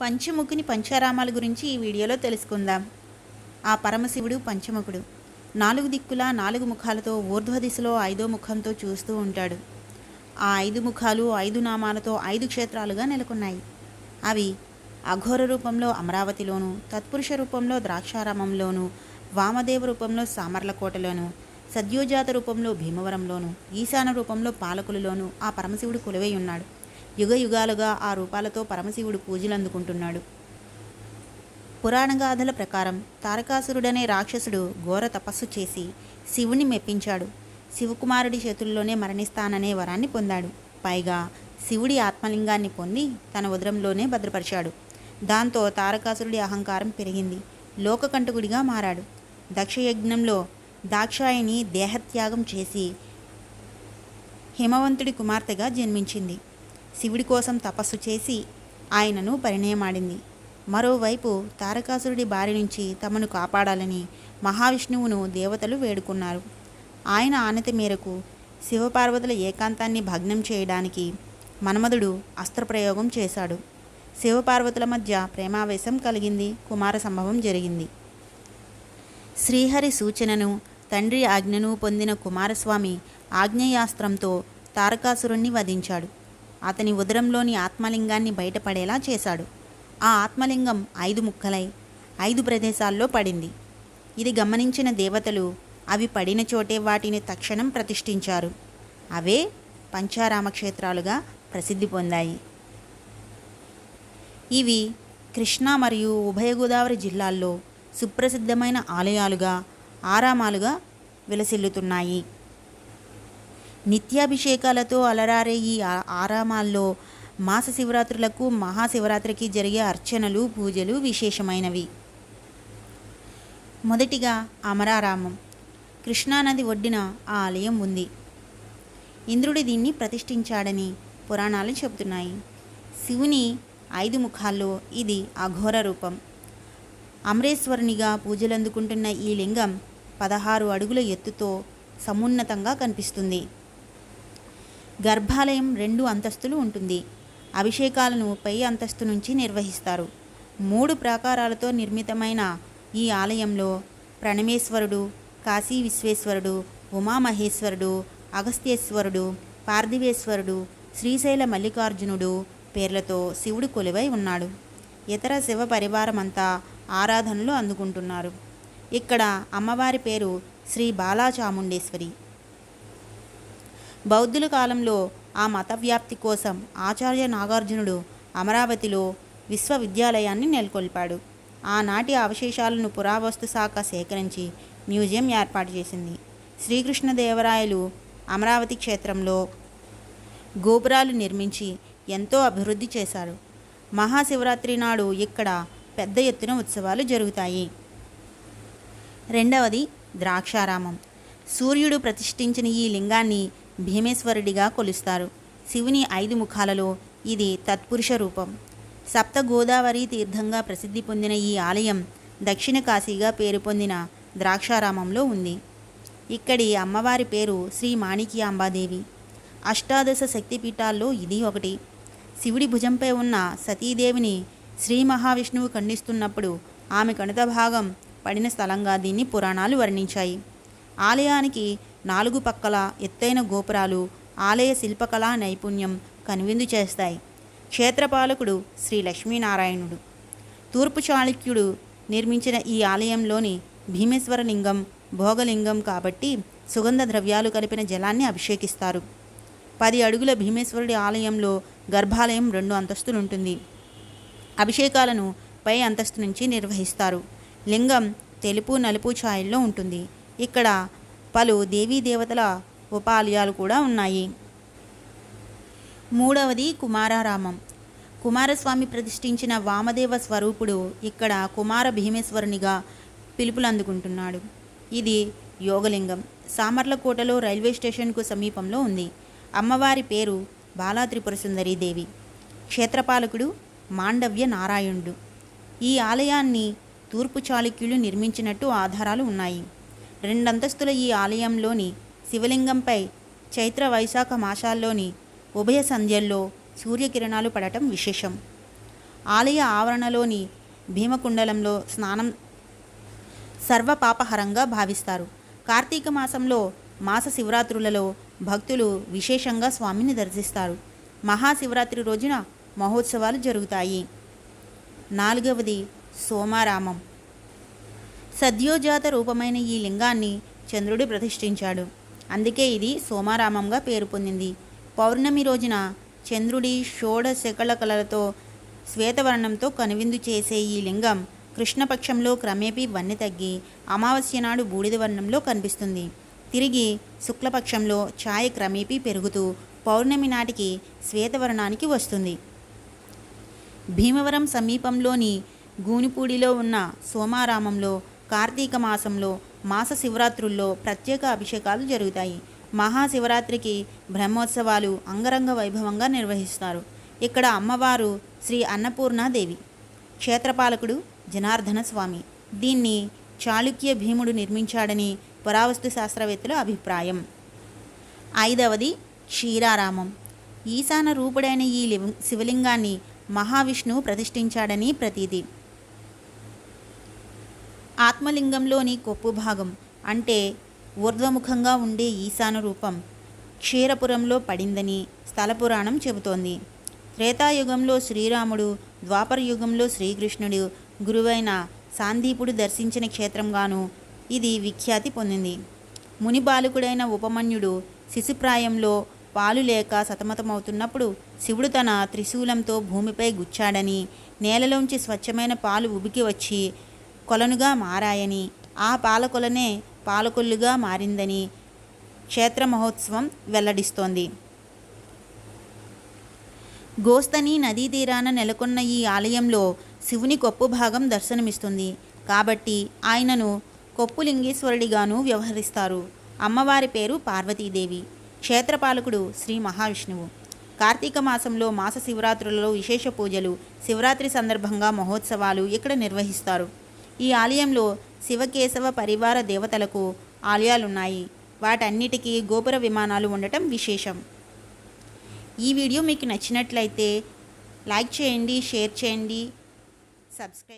పంచముఖుని పంచారామాల గురించి ఈ వీడియోలో తెలుసుకుందాం. ఆ పరమశివుడు పంచముఖుడు. 4 దిక్కుల 4 ముఖాలతో ఊర్ధ్వ దిశలో 5వ ముఖంతో చూస్తూ ఉంటాడు. ఆ 5 ముఖాలు 5 నామాలతో 5 క్షేత్రాలుగా నెలకొన్నాయి. అవి అఘోర రూపంలో అమరావతిలోను, తత్పురుష రూపంలో ద్రాక్షారామంలోను, వామదేవ రూపంలో సామర్లకోటలోను, సద్యోజాత రూపంలో భీమవరంలోను, ఈశాన రూపంలో పాలకులలోను ఆ పరమశివుడు కొలువై ఉన్నాడు. యుగ యుగాలుగా ఆ రూపాలతో పరమశివుడు పూజలు అందుకుంటున్నాడు. పురాణగాథల ప్రకారం తారకాసురుడనే రాక్షసుడు ఘోర తపస్సు చేసి శివుని మెప్పించాడు. శివకుమారుడి చేతుల్లోనే మరణిస్తాననే వరాన్ని పొందాడు. పైగా శివుడి ఆత్మలింగాన్ని పొంది తన ఉదరంలోనే భద్రపరిచాడు. దాంతో తారకాసురుడి అహంకారం పెరిగింది. లోకకంటకుడిగా మారాడు. దక్షయజ్ఞంలో దాక్షాయిని దేహత్యాగం చేసి హిమవంతుడి కుమార్తెగా జన్మించింది. శివుడి కోసం తపస్సు చేసి ఆయనను పరిణయమాడింది. మరోవైపు తారకాసురుడి బారి నుంచి తమను కాపాడాలని మహావిష్ణువును దేవతలు వేడుకున్నారు. ఆయన ఆనతి మేరకు శివపార్వతుల ఏకాంతాన్ని భగ్నం చేయడానికి మన్మధుడు అస్త్రప్రయోగం చేశాడు. శివపార్వతుల మధ్య ప్రేమావేశం కలిగింది. కుమార సంభవం జరిగింది. శ్రీహరి సూచనను తండ్రి ఆజ్ఞను పొందిన కుమారస్వామి ఆగ్నేయాస్త్రంతో తారకాసురుణ్ణి వధించాడు. అతని ఉదరంలోని ఆత్మలింగాన్ని బయటపడేలా చేశాడు. ఆ ఆత్మలింగం 5 ముక్కలై 5 ప్రదేశాల్లో పడింది. ఇది గమనించిన దేవతలు అవి పడిన చోటే వాటిని తక్షణం ప్రతిష్ఠించారు. అవే పంచారామ క్షేత్రాలుగా ప్రసిద్ధి పొందాయి. ఇవి కృష్ణా మరియు ఉభయ గోదావరి జిల్లాల్లో సుప్రసిద్ధమైన ఆలయాలుగా, ఆరామాలుగా విలసిల్లుతున్నాయి. నిత్యాభిషేకాలతో అలరారే ఈ ఆరామాల్లో మాస శివరాత్రులకు, మహాశివరాత్రికి జరిగే అర్చనలు, పూజలు విశేషమైనవి. మొదటిగా అమరారామం. కృష్ణానది ఒడ్డున ఆ ఆలయం ఉంది. ఇంద్రుడు దీన్ని ప్రతిష్ఠించాడని పురాణాలు చెబుతున్నాయి. శివుని 5 ముఖాల్లో ఇది అఘోర రూపం. అమరేశ్వరునిగా పూజలందుకుంటున్న ఈ లింగం 16 అడుగుల ఎత్తుతో సమున్నతంగా కనిపిస్తుంది. గర్భాలయం 2 అంతస్తులు ఉంటుంది. అభిషేకాలను పై అంతస్తు నుంచి నిర్వహిస్తారు. 3 ప్రాకారాలతో నిర్మితమైన ఈ ఆలయంలో ప్రణమేశ్వరుడు, కాశీ విశ్వేశ్వరుడు, ఉమామహేశ్వరుడు, అగస్త్యేశ్వరుడు, పార్థివేశ్వరుడు, శ్రీశైల మల్లికార్జునుడు పేర్లతో శివుడు కొలువై ఉన్నాడు. ఇతర శివ పరివారమంతా ఆరాధనలు అందుకుంటున్నారు. ఇక్కడ అమ్మవారి పేరు శ్రీ బాలాచాముండేశ్వరి. బౌద్ధుల కాలంలో ఆ మత వ్యాప్తి కోసం ఆచార్య నాగార్జునుడు అమరావతిలో విశ్వవిద్యాలయాన్ని నెలకొల్పాడు. ఆనాటి అవశేషాలను పురావస్తు శాఖ సేకరించి మ్యూజియం ఏర్పాటు చేసింది. శ్రీకృష్ణదేవరాయలు అమరావతి క్షేత్రంలో గోపురాలు నిర్మించి ఎంతో అభివృద్ధి చేశారు. మహాశివరాత్రి నాడు ఇక్కడ పెద్ద ఎత్తున ఉత్సవాలు జరుగుతాయి. రెండవది ద్రాక్షారామం. సూర్యుడు ప్రతిష్ఠించిన ఈ లింగాన్ని భీమేశ్వరుడిగా కొలుస్తారు. శివుని 5 ముఖాలలో ఇది తత్పురుష రూపం. సప్త గోదావరి తీర్థంగా ప్రసిద్ధి పొందిన ఈ ఆలయం దక్షిణ కాశీగా పేరు పొందిన ద్రాక్షారామంలో ఉంది. ఇక్కడి అమ్మవారి పేరు శ్రీ మాణిక్యాంబాదేవి. అష్టాదశ శక్తిపీఠాల్లో ఇది ఒకటి. శివుడి భుజంపై ఉన్న సతీదేవిని శ్రీ మహావిష్ణువు ఖండిస్తున్నప్పుడు ఆమె కణుత భాగం పడిన స్థలంగా దీన్ని పురాణాలు వర్ణించాయి. ఆలయానికి 4 పక్కల ఎత్తైన గోపురాలు ఆలయ శిల్పకళా నైపుణ్యం కనువిందు చేస్తాయి. క్షేత్రపాలకుడు శ్రీ లక్ష్మీనారాయణుడు. తూర్పు చాళుక్యుడు నిర్మించిన ఈ ఆలయంలోని భీమేశ్వరలింగం భోగలింగం కాబట్టి సుగంధ ద్రవ్యాలు కలిపిన జలాన్ని అభిషేకిస్తారు. 10 అడుగుల భీమేశ్వరుడి ఆలయంలో గర్భాలయం 2 అంతస్తులుంటుంది. అభిషేకాలను పై అంతస్తు నుంచి నిర్వహిస్తారు. లింగం తెలుపు, నలుపు ఛాయల్లో ఉంటుంది. ఇక్కడ పలు దేవీ దేవతల ఉపాలయాలు కూడా ఉన్నాయి. మూడవది కుమారారామం. కుమారస్వామి ప్రతిష్ఠించిన వామదేవ స్వరూపుడు ఇక్కడ కుమార భీమేశ్వరునిగా పిలుపులందుకుంటున్నాడు. ఇది యోగలింగం. సామర్లకోటలో రైల్వే స్టేషన్కు సమీపంలో ఉంది. అమ్మవారి పేరు బాలా త్రిపుర సుందరీ దేవి. క్షేత్రపాలకుడు మాండవ్య నారాయణుడు. ఈ ఆలయాన్ని తూర్పు చాళుక్యులు నిర్మించినట్టు ఆధారాలు ఉన్నాయి. 2 అంతస్తుల ఈ ఆలయంలోని శివలింగంపై చైత్ర వైశాఖ మాసాల్లోని ఉభయ సంధ్యల్లో సూర్యకిరణాలు పడటం విశేషం. ఆలయ ఆవరణలోని భీమకుండలంలో స్నానం సర్వపాపహరంగా భావిస్తారు. కార్తీక మాసంలో మాస శివరాత్రులలో భక్తులు విశేషంగా స్వామిని దర్శిస్తారు. మహాశివరాత్రి రోజున మహోత్సవాలు జరుగుతాయి. 4వది సోమారామం. సద్యోజాత రూపమైన ఈ లింగాన్ని చంద్రుడు ప్రతిష్ఠించాడు. అందుకే ఇది సోమారామంగా పేరు పొందింది. పౌర్ణమి రోజున చంద్రుడి షోడశకళ కళలతో శ్వేతవర్ణంతో కనువిందు చేసే ఈ లింగం కృష్ణపక్షంలో క్రమేపీ వన్నె తగ్గి అమావాస్య నాడు బూడిద వర్ణంలో కనిపిస్తుంది. తిరిగి శుక్లపక్షంలో ఛాయ క్రమేపీ పెరుగుతూ పౌర్ణమి నాటికి శ్వేతవర్ణానికి వస్తుంది. భీమవరం సమీపంలోని గూనిపూడిలో ఉన్న సోమారామంలో కార్తీక మాసంలో మాస శివరాత్రుల్లో ప్రత్యేక అభిషేకాలు జరుగుతాయి. మహాశివరాత్రికి బ్రహ్మోత్సవాలు అంగరంగ వైభవంగా నిర్వహిస్తారు. ఇక్కడ అమ్మవారు శ్రీ అన్నపూర్ణాదేవి, క్షేత్రపాలకుడు జనార్దన స్వామి. దీన్ని చాళుక్య భీముడు నిర్మించాడని పురావస్తు శాస్త్రవేత్తల అభిప్రాయం. 5వది క్షీరారామం. ఈశాన రూపుడైన ఈ శివలింగాన్ని మహావిష్ణువు ప్రతిష్ఠించాడని ప్రతీతి. ఆత్మలింగంలోని కొప్పు భాగం అంటే ఊర్ధ్వముఖంగా ఉండే ఈశాన రూపం క్షీరపురంలో పడిందని స్థలపురాణం చెబుతోంది. త్రేతాయుగంలో శ్రీరాముడు, ద్వాపర యుగంలో శ్రీకృష్ణుడు గురువైన సాందీపుడు దర్శించిన క్షేత్రంగాను ఇది విఖ్యాతి పొందింది. ముని బాలకుడైన ఉపమన్యుడు శిశుప్రాయంలో పాలు లేక సతమతమవుతున్నప్పుడు శివుడు తన త్రిశూలంతో భూమిపై గుచ్చాడని, నేలలోంచి స్వచ్ఛమైన పాలు ఉబికి వచ్చి కొలనుగా మారాయని, ఆ పాలకొలనే పాలకొల్లుగా మారిందని క్షేత్ర మహోత్సవం వెల్లడిస్తోంది. గోస్తని నదీ తీరాన నెలకొన్న ఈ ఆలయంలో శివుని కొప్పు భాగం దర్శనమిస్తుంది. కాబట్టి ఆయనను కొప్పులింగేశ్వరుడిగాను వ్యవహరిస్తారు. అమ్మవారి పేరు పార్వతీదేవి. క్షేత్రపాలకుడు శ్రీ మహావిష్ణువు. కార్తీక మాసంలో మాస శివరాత్రులలో విశేష పూజలు, శివరాత్రి సందర్భంగా మహోత్సవాలు ఇక్కడ నిర్వహిస్తారు. ఈ ఆలయంలో శివకేశవ పరివార దేవతలకు ఆలయాలున్నాయి. వాటన్నిటికీ గోపుర విమానాలు ఉండటం విశేషం. ఈ వీడియో మీకు నచ్చినట్లయితే లైక్ చేయండి, షేర్ చేయండి, సబ్స్క్రైబ్